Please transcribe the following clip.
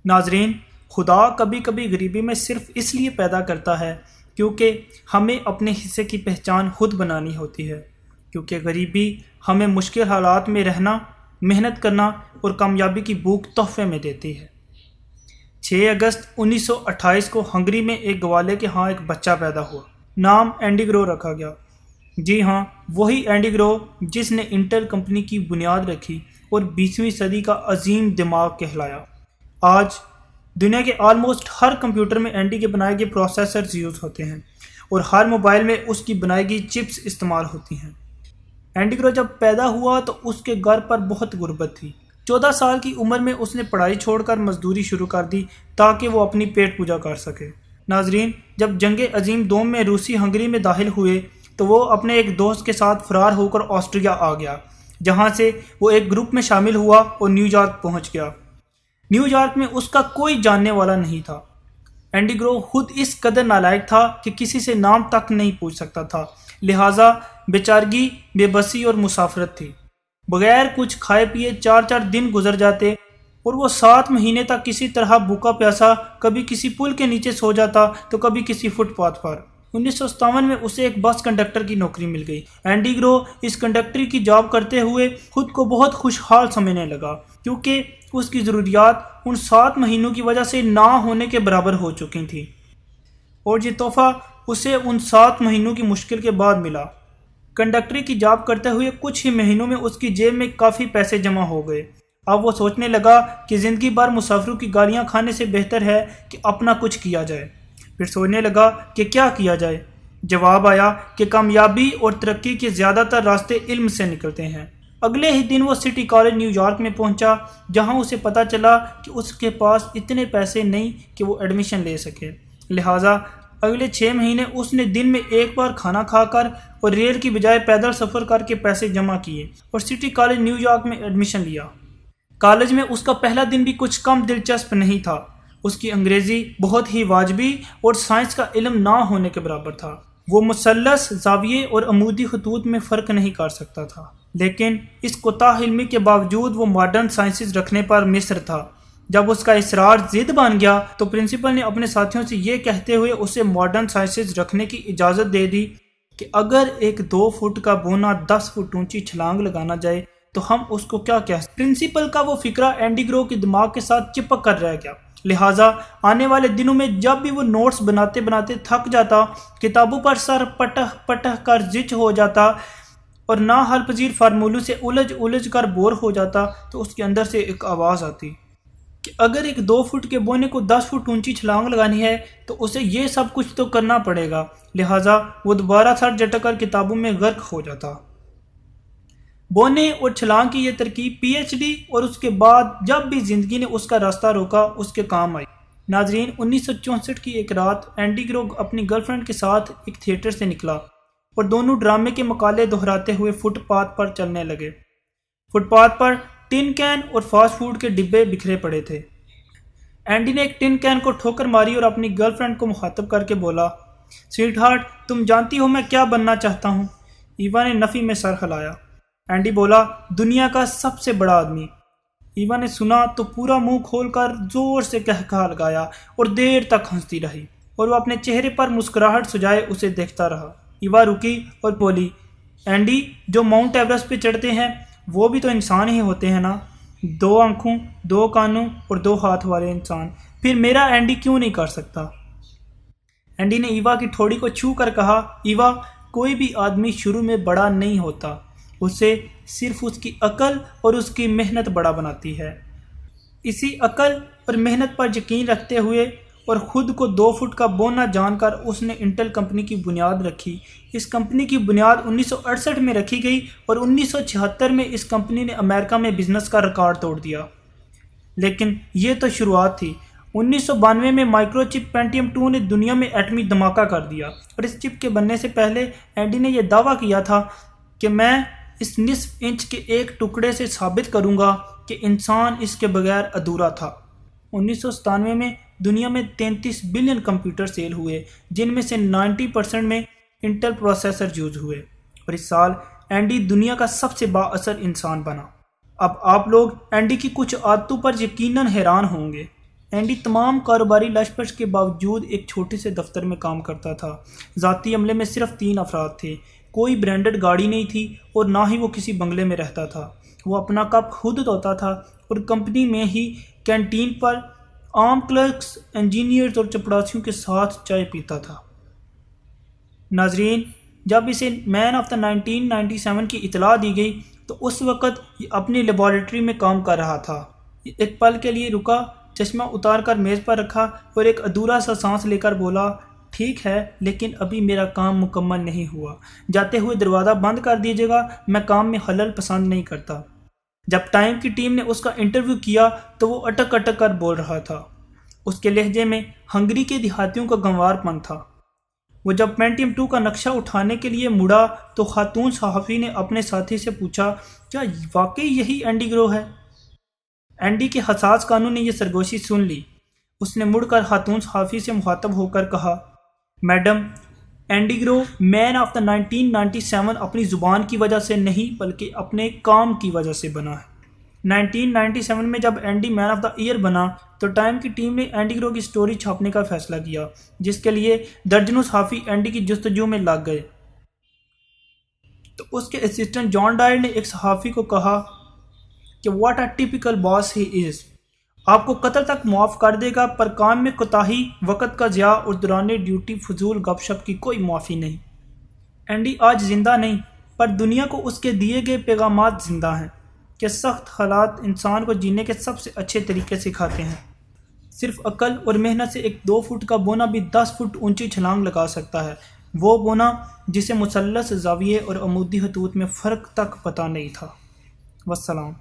ناظرین، خدا کبھی کبھی غریبی میں صرف اس لیے پیدا کرتا ہے کیونکہ ہمیں اپنے حصے کی پہچان خود بنانی ہوتی ہے، کیونکہ غریبی ہمیں مشکل حالات میں رہنا، محنت کرنا اور کامیابی کی بھوک تحفے میں دیتی ہے۔ 6 اگست 1928 کو ہنگری میں ایک گوالے کے ہاں ایک بچہ پیدا ہوا۔ نام اینڈی گرو رکھا گیا۔ جی ہاں، وہی اینڈی گرو جس نے انٹل کمپنی کی بنیاد رکھی اور 20ویں صدی کا عظیم دماغ کہلایا۔ آج دنیا کے آلموسٹ ہر کمپیوٹر میں اینڈی کے بنائے گئے پروسیسرز یوز ہوتے ہیں اور ہر موبائل میں اس کی بنائی گئی چپس استعمال ہوتی ہیں۔ اینڈی گرو جب پیدا ہوا تو اس کے گھر پر بہت غربت تھی۔ 14 سال کی عمر میں اس نے پڑھائی چھوڑ کر مزدوری شروع کر دی تاکہ وہ اپنی پیٹ پوجا کر سکے۔ ناظرین، جب جنگ عظیم دوم میں روسی ہنگری میں داخل ہوئے تو وہ اپنے ایک دوست کے ساتھ فرار ہو کر آسٹریا آ گیا، جہاں سے وہ ایک گروپ میں شامل ہوا اور نیو یارک پہنچ گیا۔ نیو یارک میں اس کا کوئی جاننے والا نہیں تھا۔ اینڈی گرو خود اس قدر نالائق تھا کہ کسی سے نام تک نہیں پوچھ سکتا تھا، لہٰذا بیچارگی، بے بسی اور مسافرت تھی۔ بغیر کچھ کھائے پیے 4 دن گزر جاتے اور وہ 7 مہینے تک کسی طرح بھوکا پیاسا کبھی کسی پل کے نیچے سو جاتا تو کبھی کسی فٹ پاتھ پر۔ 1957 میں اسے ایک بس کنڈکٹر کی نوکری مل گئی۔ اینڈی گرو اس کنڈکٹری کی جاب کرتے ہوئے خود کو بہت خوشحال سمجھنے لگا کیونکہ اس کی ضروریات ان 7 مہینوں کی وجہ سے نہ ہونے کے برابر ہو چکی تھیں، اور یہ تحفہ اسے ان 7 مہینوں کی مشکل کے بعد ملا۔ کنڈکٹری کی جاب کرتے ہوئے کچھ ہی مہینوں میں اس کی جیب میں کافی پیسے جمع ہو گئے۔ اب وہ سوچنے لگا کہ زندگی بھر مسافروں کی گالیاں کھانے سے بہتر ہے کہ اپنا کچھ کیا جائے۔ پھر سوچنے لگا کہ کیا کیا جائے۔ جواب آیا کہ کامیابی اور ترقی کے زیادہ تر راستے علم سے نکلتے ہیں۔ اگلے ہی دن وہ سٹی کالج نیو یارک میں پہنچا، جہاں اسے پتہ چلا کہ اس کے پاس اتنے پیسے نہیں کہ وہ ایڈمیشن لے سکے، لہٰذا اگلے 6 مہینے اس نے دن میں ایک بار کھانا کھا کر اور ریل کی بجائے پیدل سفر کر کے پیسے جمع کیے اور سٹی کالج نیو یارک میں ایڈمیشن لیا۔ کالج میں اس کا پہلا دن بھی کچھ کم دلچسپ نہیں تھا۔ اس کی انگریزی بہت ہی واجبی اور سائنس کا علم نہ ہونے کے برابر تھا۔ وہ مثلث، زاویے اور عمودی خطوط میں فرق نہیں کر سکتا تھا، لیکن اس کوتاہ علمی کے باوجود وہ ماڈرن سائنسز رکھنے پر مصر تھا۔ جب اس کا اصرار ضد بن گیا تو پرنسپل نے اپنے ساتھیوں سے یہ کہتے ہوئے اسے ماڈرن سائنسز رکھنے کی اجازت دے دی کہ اگر ایک 2 فٹ کا بونا 10 فٹ اونچی چھلانگ لگانا جائے تو ہم اس کو کیا کہہ سکتے۔ پرنسپل کا وہ فکرہ اینڈی گرو کے دماغ کے ساتھ چپک کر رہ گیا، لہٰذا آنے والے دنوں میں جب بھی وہ نوٹس بناتے بناتے تھک جاتا، کتابوں پر سر پٹخ پٹخ کر زچ ہو جاتا اور نا حل پذیر فارمولوں سے الجھ کر بور ہو جاتا، تو اس کے اندر سے ایک آواز آتی کہ اگر ایک 2 فٹ کے بونے کو 10 فٹ اونچی چھلانگ لگانی ہے تو اسے یہ سب کچھ تو کرنا پڑے گا، لہٰذا وہ دوبارہ سر جھٹک کر کتابوں میں غرق ہو جاتا۔ بونے اور چھلانگ کی یہ ترکیب پی ایچ ڈی اور اس کے بعد جب بھی زندگی نے اس کا راستہ روکا اس کے کام آئی۔ ناظرین، 1964 کی ایک رات اینڈی گرو اپنی گرل فرینڈ کے ساتھ ایک تھیٹر سے نکلا اور دونوں ڈرامے کے مقالے دہراتے ہوئے فٹ پاتھ پر چلنے لگے۔ فٹ پاتھ پر ٹن کین اور فاسٹ فوڈ کے ڈبے بکھرے پڑے تھے۔ اینڈی نے ایک ٹن کین کو ٹھوکر ماری اور اپنی گرل فرینڈ کو مخاطب کر کے بولا، سویٹ ہارٹ، تم جانتی ہو میں کیا بننا چاہتا ہوں؟ ایوا نے نفی میں سر ہلایا۔ اینڈی بولا، دنیا کا سب سے بڑا آدمی۔ ایوا نے سنا تو پورا منہ کھول کر زور سے کہکہا لگایا اور دیر تک ہنستی رہی، اور وہ اپنے چہرے پر مسکراہٹ سجائے اسے دیکھتا رہا۔ ایوا رکی اور بولی، اینڈی، جو ماؤنٹ ایورسٹ پہ چڑھتے ہیں وہ بھی تو انسان ہی ہوتے ہیں نا، 2 آنکھوں، 2 کانوں اور 2 ہاتھ والے انسان، پھر میرا اینڈی کیوں نہیں کر سکتا؟ اینڈی نے ایوا کی ٹھوڑی کو چھو کر کہا، ایوا، کوئی بھی آدمی شروع میں بڑا نہیں ہوتا، اسے صرف اس کی عقل اور اس کی محنت بڑا بناتی ہے۔ اسی عقل اور محنت پر یقین رکھتے ہوئے اور خود کو 2 فٹ کا بونا جان کر اس نے انٹل کمپنی کی بنیاد رکھی۔ اس کمپنی کی بنیاد 1968 میں رکھی گئی اور 1976 میں اس کمپنی نے امریکہ میں بزنس کا ریکارڈ توڑ دیا۔ لیکن یہ تو شروعات تھی۔ 1992 میں مائکرو چپ پینٹیم 2 نے دنیا میں ایٹمی دھماکہ کر دیا، اور اس چپ کے بننے سے پہلے اینڈی نے یہ دعویٰ کیا تھا کہ میں اس نصف انچ کے ایک ٹکڑے سے ثابت کروں گا کہ انسان اس کے بغیر ادھورا تھا۔ 1997 میں دنیا میں 33 بلین کمپیوٹر سیل ہوئے، جن میں سے 90% میں انٹل پروسیسر یوز ہوئے، اور اس سال اینڈی دنیا کا سب سے با اثر انسان بنا۔ اب آپ لوگ اینڈی کی کچھ عادتوں پر یقیناً حیران ہوں گے۔ اینڈی تمام کاروباری لشپش کے باوجود ایک چھوٹے سے دفتر میں کام کرتا تھا۔ ذاتی عملے میں صرف 3 افراد تھے، کوئی برانڈڈ گاڑی نہیں تھی اور نہ ہی وہ کسی بنگلے میں رہتا تھا۔ وہ اپنا کپ خود دھوتا تھا اور کمپنی میں ہی کینٹین پر عام کلرکس، انجینئرز اور چپڑاسیوں کے ساتھ چائے پیتا تھا۔ ناظرین، جب اسے مین آف دا 1997 کی اطلاع دی گئی تو اس وقت یہ اپنی لیبارٹری میں کام کر رہا تھا۔ ایک پل کے لیے رکا، چشمہ اتار کر میز پر رکھا اور ایک ادھورا سا سانس لے کر بولا، ٹھیک ہے لیکن ابھی میرا کام مکمل نہیں ہوا، جاتے ہوئے دروازہ بند کر دیجیے گا، میں کام میں خلل پسند نہیں کرتا۔ جب ٹائم کی ٹیم نے اس کا انٹرویو کیا تو وہ اٹک اٹک کر بول رہا تھا۔ اس کے لہجے میں ہنگری کے دیہاتیوں کا گنوار پن تھا۔ وہ جب پینٹیم 2 کا نقشہ اٹھانے کے لیے مڑا تو خاتون صحافی نے اپنے ساتھی سے پوچھا، کیا واقعی یہی اینڈی گرو ہے؟ اینڈی کے حساس کانوں نے یہ سرگوشی سن لی۔ اس نے مڑ کر خاتون صحافی سے مخاطب ہو کر کہا، madam, Andy Grove man of the 1997 اپنی زبان کی وجہ سے نہیں بلکہ اپنے کام کی وجہ سے بنا ہے۔ 1997 میں جب Andy man of the year بنا تو ٹائم کی ٹیم نے اینڈی گرو کی سٹوری چھاپنے کا فیصلہ کیا، جس کے لیے درجنوں صحافی اینڈی کی جستجو میں لگ گئے۔ تو اس کے اسسٹنٹ جان ڈائر نے ایک صحافی کو کہا کہ واٹ اے ٹپیکل باس ہی از، آپ کو قتل تک معاف کر دے گا پر کام میں کوتاہی، وقت کا ضیاع اور دوران ڈیوٹی فضول گپ شپ کی کوئی معافی نہیں۔ اینڈی آج زندہ نہیں پر دنیا کو اس کے دیے گئے پیغامات زندہ ہیں کہ سخت حالات انسان کو جینے کے سب سے اچھے طریقے سکھاتے ہیں۔ صرف عقل اور محنت سے ایک 2 فٹ کا بونا بھی 10 فٹ اونچی چھلانگ لگا سکتا ہے، وہ بونا جسے مثلث، زاویے اور عمودی خطوط میں فرق تک پتہ نہیں تھا۔ والسلام۔